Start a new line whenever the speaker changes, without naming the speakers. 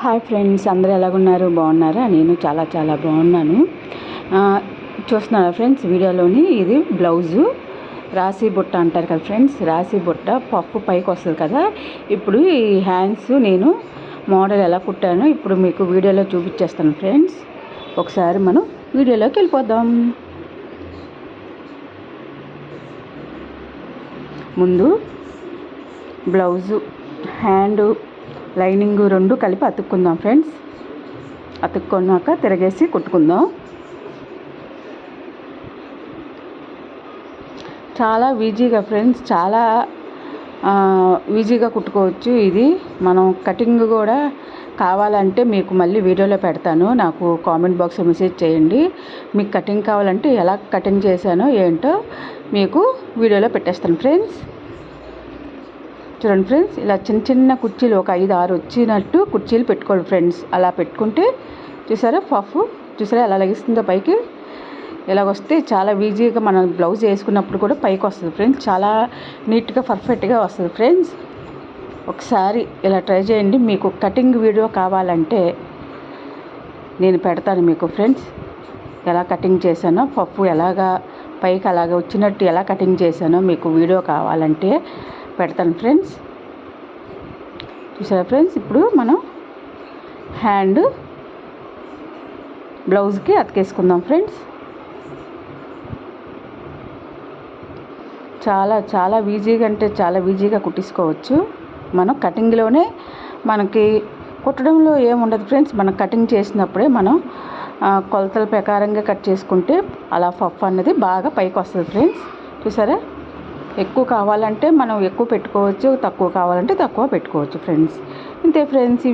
Hi friends, అందరూ ఎలాగున్నారు? బాగున్నారా? నేను చాలా చాలా బాగున్నాను. చూస్తున్నారా ఫ్రెండ్స్, వీడియోలోని ఇది బ్లౌజు రాశి బుట్ట అంటారు కదా ఫ్రెండ్స్. రాశి బుట్ట పప్పు పైకి వస్తుంది కదా. ఇప్పుడు ఈ హ్యాండ్స్ నేను మోడల్ ఎలా కుట్టానో ఇప్పుడు మీకు వీడియోలో చూపించేస్తాను ఫ్రెండ్స్. ఒకసారి మనం వీడియోలోకి వెళ్ళిపోదాం. ముందు బ్లౌజు హ్యాండు లైనింగ్ రెండు కలిపి అతుక్కుందాం ఫ్రెండ్స్. అతుక్కున్నాక తిరగేసి కుట్టుకుందాం. చాలా ఈజీగా ఫ్రెండ్స్, చాలా ఈజీగా కుట్టుకోవచ్చు. ఇది మనం కటింగ్ కూడా కావాలంటే మీకు మళ్ళీ వీడియోలో పెడతాను. నాకు కామెంట్ బాక్స్లో మెసేజ్ చేయండి. మీకు కటింగ్ కావాలంటే ఎలా కటింగ్ చేశానో ఏంటో మీకు వీడియోలో పెట్టేస్తాను ఫ్రెండ్స్. చూడండి ఫ్రెండ్స్, ఇలా చిన్న చిన్న కుర్చీలు ఒక 5-6 వచ్చినట్టు కుర్చీలు పెట్టుకోండి ఫ్రెండ్స్. అలా పెట్టుకుంటే చూసారా పఫ్ చూసారా ఎలా లగిస్తుందో పైకి. ఇలాగొస్తే చాలా ఈజీగా మనం బ్లౌజ్ వేసుకున్నప్పుడు కూడా పైకి వస్తుంది ఫ్రెండ్స్. చాలా నీట్గా పర్ఫెక్ట్గా వస్తుంది ఫ్రెండ్స్. ఒకసారి ఇలా ట్రై చేయండి. మీకు కటింగ్ వీడియో కావాలంటే నేను పెడతాను మీకు ఫ్రెండ్స్. ఎలా కటింగ్ చేశానో పప్పు ఎలాగా పైకి అలాగ వచ్చినట్టు ఎలా కటింగ్ చేశానో మీకు వీడియో కావాలంటే పెడతాను ఫ్రెండ్స్. చూసారా ఫ్రెండ్స్, ఇప్పుడు మనం హ్యాండ్ బ్లౌజ్కి అతికేసుకుందాం ఫ్రెండ్స్. చాలా చాలా ఈజీగా అంటే చాలా ఈజీగా కుట్టించుకోవచ్చు. మనం కటింగ్లోనే మనకి కుట్టడంలో ఏముండదు ఫ్రెండ్స్. మనం కటింగ్ చేసినప్పుడే మనం కొలతల ప్రకారంగా కట్ చేసుకుంటే అలా పఫ్ అన్నది బాగా పైకి వస్తుంది ఫ్రెండ్స్. చూసారా, ఎక్కువ కావాలంటే మనం ఎక్కువ పెట్టుకోవచ్చు, తక్కువ కావాలంటే తక్కువ పెట్టుకోవచ్చు ఫ్రెండ్స్. ఇంతే ఫ్రెండ్స్.